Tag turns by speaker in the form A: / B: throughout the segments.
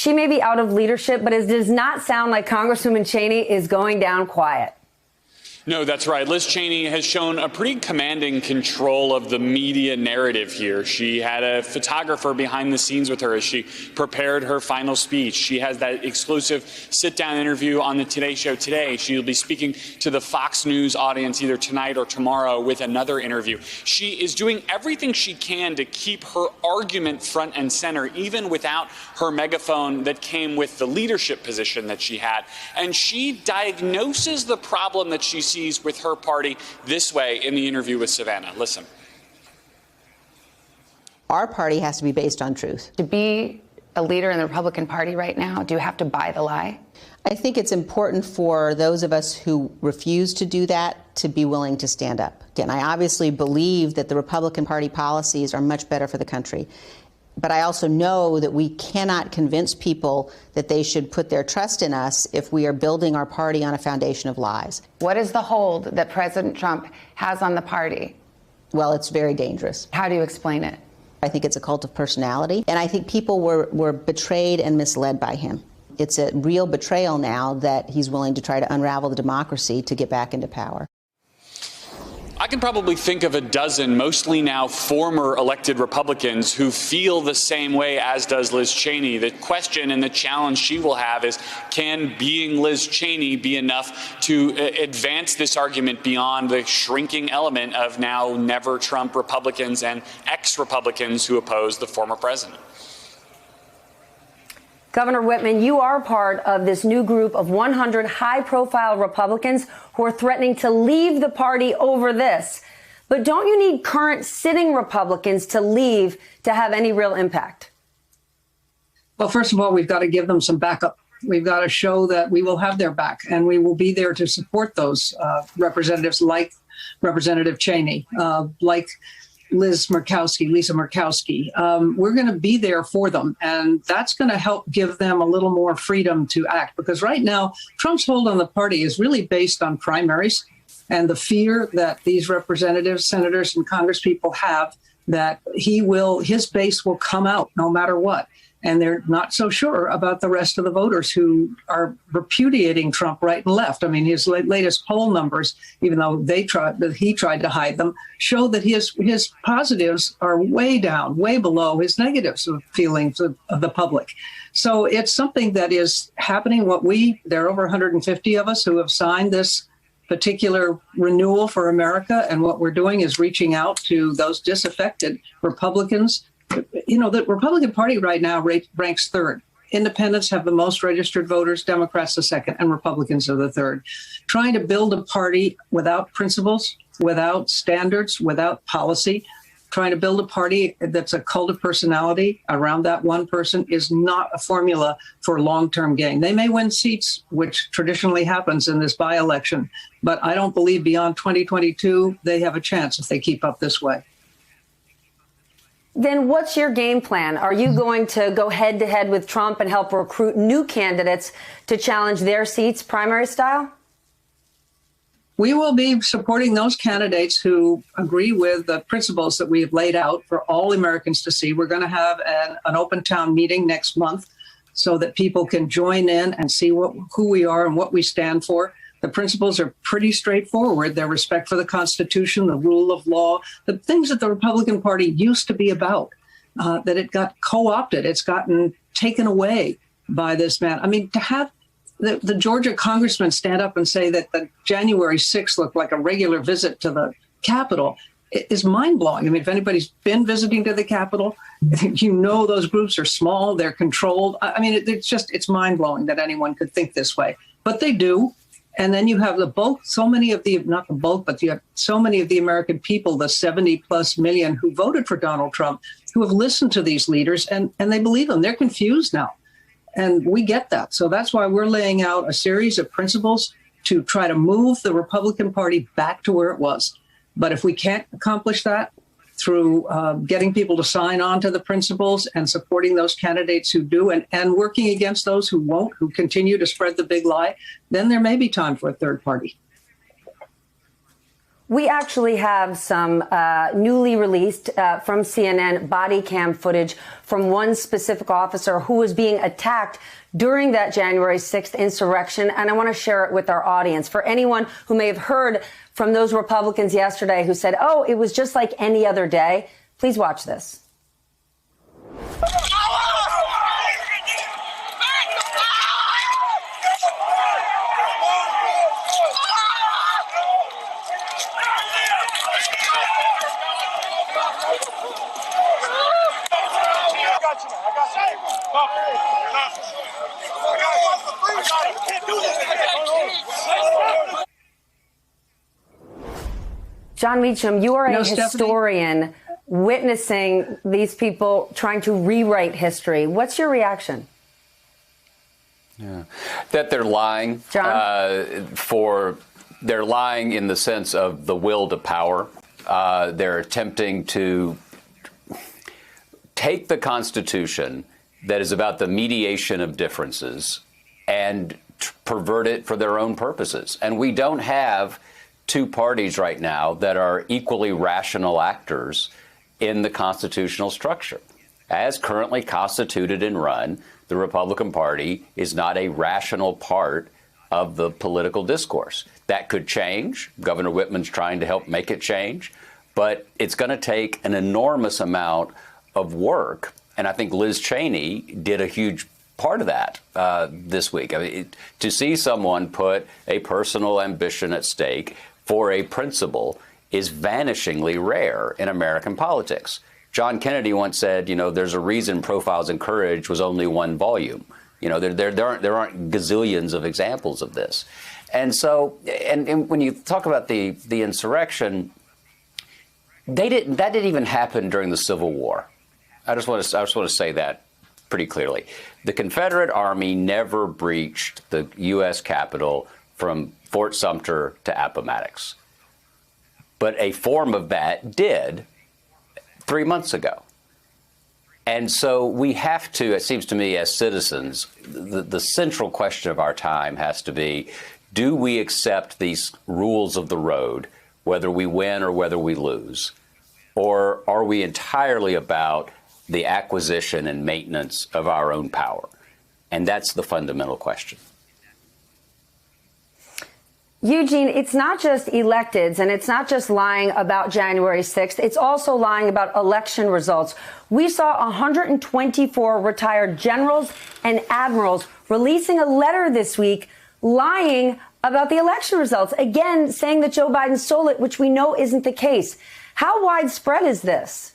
A: she may be out of leadership, but it does not sound like Congresswoman Cheney is going down quiet.
B: No, that's right. Liz Cheney has shown a pretty commanding control of the media narrative here. She had a photographer behind the scenes with her as she prepared her final speech. She has that exclusive sit-down interview on the Today Show today. She'll be speaking to the Fox News audience either tonight or tomorrow with another interview. She is doing everything she can to keep her argument front and center, even without her megaphone that came with the leadership position that she had. And she diagnoses the problem that she sees with her party this way in the interview with Savannah. Listen.
C: Our party has to be based on truth.
D: To be a leader in the Republican Party right now, do you have to buy the lie?
C: I think it's important for those of us who refuse to do that to be willing to stand up. Again, I obviously believe that the Republican Party policies are much better for the country. But I also know that we cannot convince people that they should put their trust in us if we are building our party on a foundation of lies.
D: What is the hold that President Trump has on the party?
C: Well, it's very dangerous.
D: How do you explain it?
C: I think it's a cult of personality, and I think people were betrayed and misled by him. It's a real betrayal now that he's willing to try to unravel the democracy to get back into power.
B: I can probably think of a dozen, mostly now former elected Republicans, who feel the same way as does Liz Cheney. The question and the challenge she will have is, can being Liz Cheney be enough to advance this argument beyond the shrinking element of now never Trump Republicans and ex-Republicans who oppose the former president?
A: Governor Whitman, you are part of this new group of 100 high-profile Republicans who are threatening to leave the party over this. But don't you need current sitting Republicans to leave to have any real impact?
E: Well, first of all, we've got to give them some backup. We've got to show that we will have their back, and we will be there to support those representatives like Representative Cheney, like Lisa Murkowski. We're going to be there for them, and that's going to help give them a little more freedom to act, because right now Trump's hold on the party is really based on primaries and the fear that these representatives, senators, and congresspeople have that his base will come out no matter what. And they're not so sure about the rest of the voters who are repudiating Trump right and left. I mean, his latest poll numbers, even though he tried to hide them, show that his positives are way down, way below his negatives of feelings of the public. So it's something that is happening. There are over 150 of us who have signed this particular renewal for America. And what we're doing is reaching out to those disaffected Republicans. You know, the Republican Party right now ranks third. Independents have the most registered voters, Democrats the second, and Republicans are the third. Trying to build a party without principles, without standards, without policy, trying to build a party that's a cult of personality around that one person is not a formula for long-term gain. They may win seats, which traditionally happens in this by-election, but I don't believe beyond 2022 they have a chance if they keep up this way.
A: Then what's your game plan? Are you going to go head to head with Trump and help recruit new candidates to challenge their seats primary style?
E: We will be supporting those candidates who agree with the principles that we have laid out for all Americans to see. We're going to have an open town meeting next month so that people can join in and see who we are and what we stand for. The principles are pretty straightforward. They're respect for the Constitution, the rule of law, the things that the Republican Party used to be about, that it got co-opted. It's gotten taken away by this man. I mean, to have the Georgia congressman stand up and say that the January 6th looked like a regular visit to the Capitol is mind-blowing. I mean, if anybody's been visiting to the Capitol, you know those groups are small, they're controlled. I mean, it's mind-blowing that anyone could think this way. But they do. And then you have you have so many of the American people, the 70 plus million who voted for Donald Trump, who have listened to these leaders and they believe them. They're confused now. And we get that. So that's why we're laying out a series of principles to try to move the Republican Party back to where it was. But if we can't accomplish that through getting people to sign on to the principles and supporting those candidates who do and working against those who won't, who continue to spread the big lie, then there may be time for a third party.
A: We actually have some newly released from CNN body cam footage from one specific officer who was being attacked during that January 6th insurrection, and I want to share it with our audience. For anyone who may have heard from those Republicans yesterday who said, oh, it was just like any other day, please watch this. John Meacham, you are a historian witnessing these people trying to rewrite history. What's your reaction?
F: Yeah. That they're lying.
A: John?
F: They're lying in the sense of the will to power. They're attempting to take the Constitution that is about the mediation of differences and pervert it for their own purposes. And we don't have two parties right now that are equally rational actors in the constitutional structure. As currently constituted and run, the Republican Party is not a rational part of the political discourse. That could change. Governor Whitman's trying to help make it change, but it's going to take an enormous amount of work. And I think Liz Cheney did a huge part of that this week. I mean, to see someone put a personal ambition at stake for a principle is vanishingly rare in American politics. John Kennedy once said, there's a reason Profiles in Courage was only one volume. There aren't gazillions of examples of this. And so, and when you talk about the insurrection, that didn't even happen during the Civil War. I just want to say that pretty clearly. The Confederate Army never breached the U.S. Capitol from Fort Sumter to Appomattox. But a form of that did 3 months ago. And so we have to, it seems to me, as citizens, the central question of our time has to be, do we accept these rules of the road, whether we win or whether we lose? Or are we entirely about the acquisition and maintenance of our own power? And that's the fundamental question.
A: Eugene, it's not just electeds and it's not just lying about January 6th. It's also lying about election results. We saw 124 retired generals and admirals releasing a letter this week lying about the election results, again, saying that Joe Biden stole it, which we know isn't the case. How widespread is this?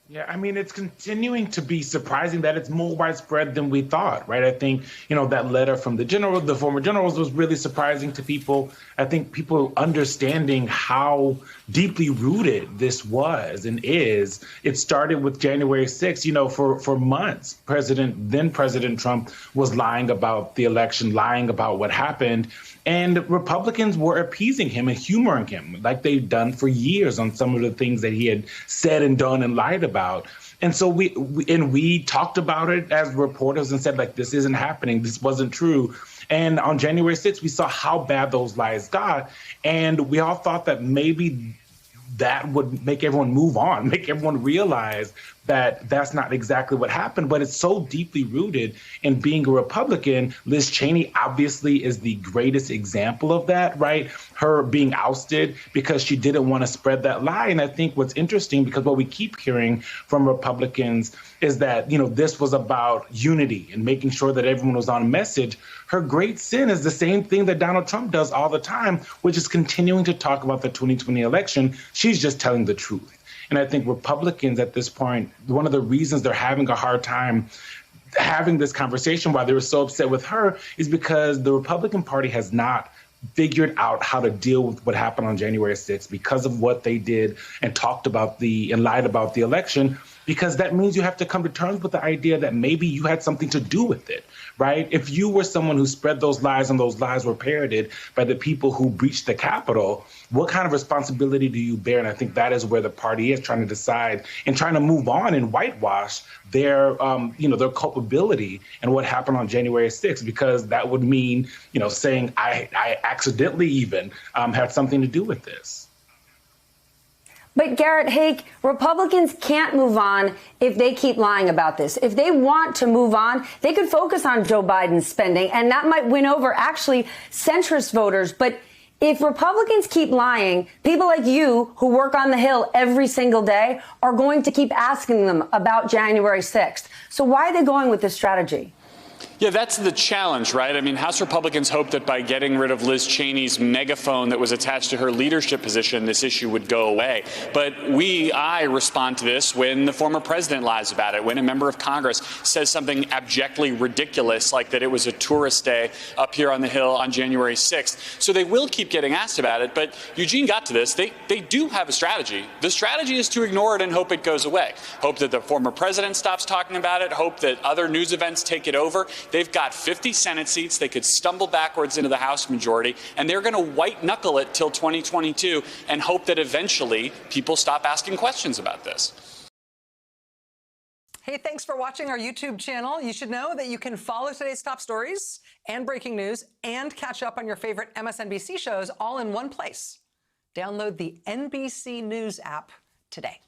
G: Yeah, I mean, it's continuing to be surprising that it's more widespread than we thought, right? I think, that letter from the former generals was really surprising to people. I think people understanding how deeply rooted this was and is. It started with January 6th, for months. Then President Trump was lying about the election, lying about what happened. And Republicans were appeasing him and humoring him like they've done for years on some of the things that he had said and done and lied about. And so we talked about it as reporters and said, this isn't happening. This wasn't true. And on January 6th, we saw how bad those lies got. And we all thought that maybe that would make everyone move on, make everyone realize that that's not exactly what happened. But it's so deeply rooted in being a Republican. Liz Cheney obviously is the greatest example of that, right? Her being ousted because she didn't want to spread that lie. And I think what's interesting, because what we keep hearing from Republicans is that, this was about unity and making sure that everyone was on message. Her great sin is the same thing that Donald Trump does all the time, which is continuing to talk about the 2020 election. She's just telling the truth. And I think Republicans at this point, one of the reasons they're having a hard time having this conversation, why they were so upset with her, is because the Republican Party has not figured out how to deal with what happened on January 6th because of what they did and talked about and lied about the election. because that means you have to come to terms with the idea that maybe you had something to do with it, right? If you were someone who spread those lies and those lies were parroted by the people who breached the Capitol, what kind of responsibility do you bear? And I think that is where the party is trying to decide and trying to move on and whitewash their, their culpability and what happened on January 6th, because that would mean, saying I accidentally even had something to do with this.
A: But Garrett Haake, Republicans can't move on if they keep lying about this. If they want to move on, they could focus on Joe Biden's spending, and that might win over actually centrist voters. But if Republicans keep lying, people like you who work on the Hill every single day are going to keep asking them about January 6th. So why are they going with this strategy?
B: Yeah, that's the challenge, right? I mean, House Republicans hoped that by getting rid of Liz Cheney's megaphone that was attached to her leadership position, this issue would go away. But I respond to this when the former president lies about it, when a member of Congress says something abjectly ridiculous, like that it was a tourist day up here on the Hill on January 6th. So they will keep getting asked about it. But Eugene got to this. They do have a strategy. The strategy is to ignore it and hope it goes away. Hope that the former president stops talking about it. Hope that other news events take it over. They've got 50 Senate seats. They could stumble backwards into the House majority, and they're going to white knuckle it till 2022 and hope that eventually people stop asking questions about this.
H: Hey, thanks for watching our YouTube channel. You should know that you can follow today's top stories and breaking news and catch up on your favorite MSNBC shows all in one place. Download the NBC News app today.